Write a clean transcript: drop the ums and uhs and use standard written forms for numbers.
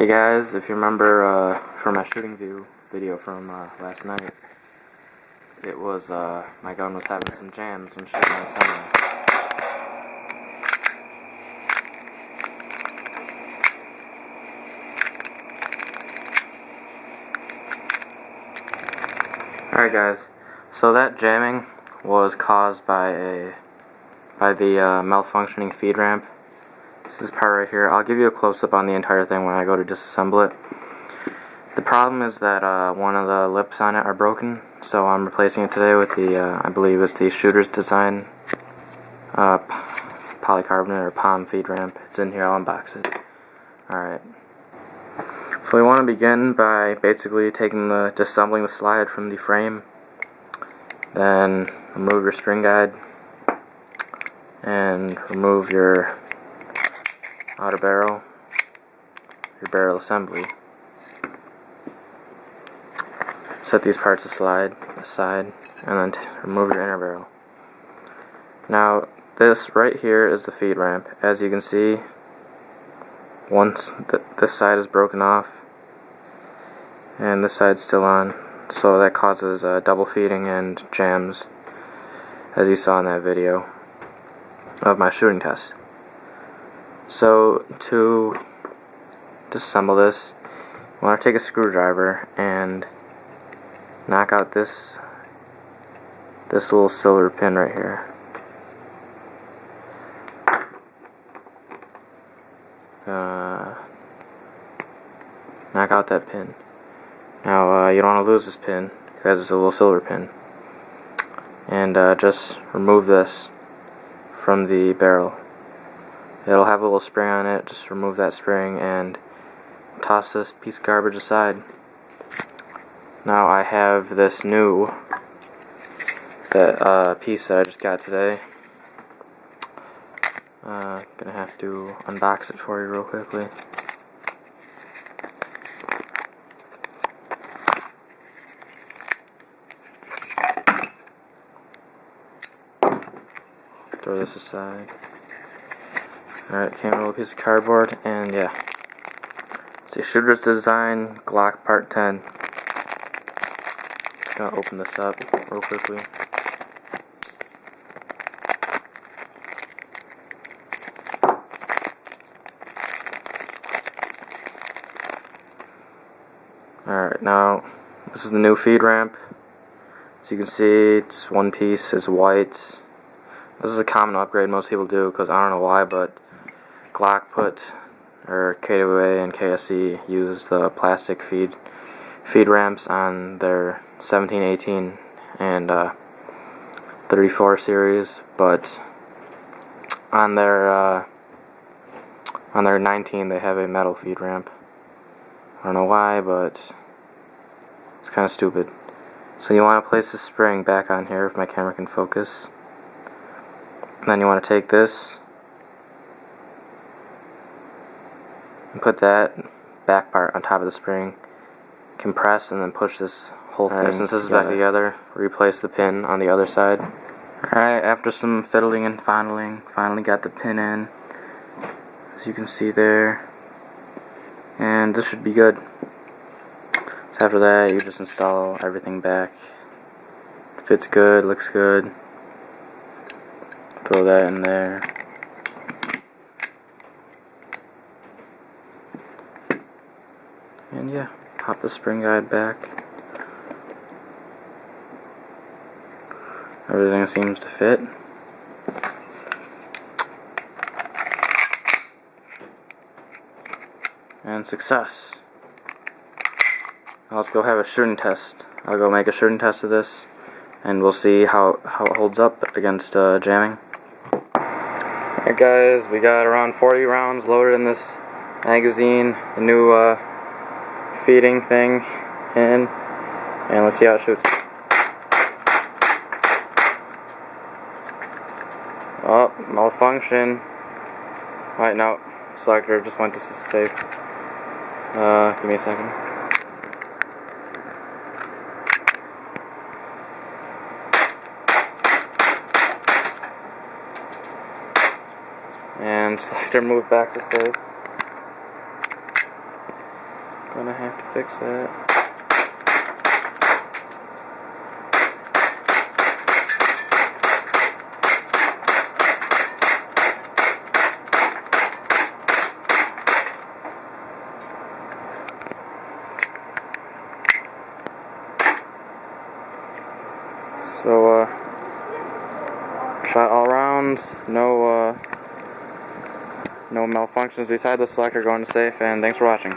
Hey guys, if you remember from my shooting view video from last night, it was my gun was having some jams when shooting on semi. Alright guys, so that jamming was caused by the malfunctioning feed ramp. This is part right here. I'll give you a close-up on the entire thing when I go to disassemble it. The problem is that one of the lips on it are broken, so I'm replacing it today with the, I believe it's the Shooter's Design polycarbonate or POM feed ramp. It's in here, I'll unbox it. Alright. So we want to begin by basically disassembling the slide from the frame, then remove your spring guide, and remove your outer barrel, your barrel assembly. Set these parts aside, and then remove your inner barrel. Now, this right here is the feed ramp. As you can see, once this side is broken off, and this side's still on, so that causes double feeding and jams, as you saw in that video of my shooting test. So to disassemble this, you want to take a screwdriver and knock out this little silver pin right here. Knock out that pin. Now you don't want to lose this pin because it's a little silver pin. And just remove this from the barrel. It'll have a little spring on it. Just remove that spring and toss this piece of garbage aside. Now I have this new piece that I just got today. Gonna have to unbox it for you real quickly. Throw this aside. Alright, came with a little piece of cardboard, and yeah. It's a Shooter's Design Glock Pt.10. Just gonna open this up real quickly. Alright, now this is the new feed ramp. As you can see, it's one piece, it's white. This is a common upgrade most people do, because I don't know why, but Glock or KWA and KSE use the plastic feed ramps on their 17, 18, and 34 series, but on their 19 they have a metal feed ramp. I don't know why, but it's kind of stupid. So you want to place the spring back on here if my camera can focus. And then you want to take this and put that back part on top of the spring, compress, and then push this whole thing. Since this is back together, replace the pin on the other side. Alright, after some fiddling and fondling, finally got the pin in, as you can see there. And this should be good. So after that, you just install everything back. Fits good, looks good. Throw that in there. And yeah, pop the spring guide back. Everything seems to fit. And success. Now let's go have a shooting test. I'll go make a shooting test of this, and we'll see how it holds up against jamming. Alright guys, we got around 40 rounds loaded in this magazine, the new feeding thing in, and let's see how it shoots. Oh, malfunction. Right, no, selector just went to save. Give me a second. And selector moved back to save. Gonna have to fix that. So, shot all rounds, no malfunctions beside the selector, going to safe, and thanks for watching.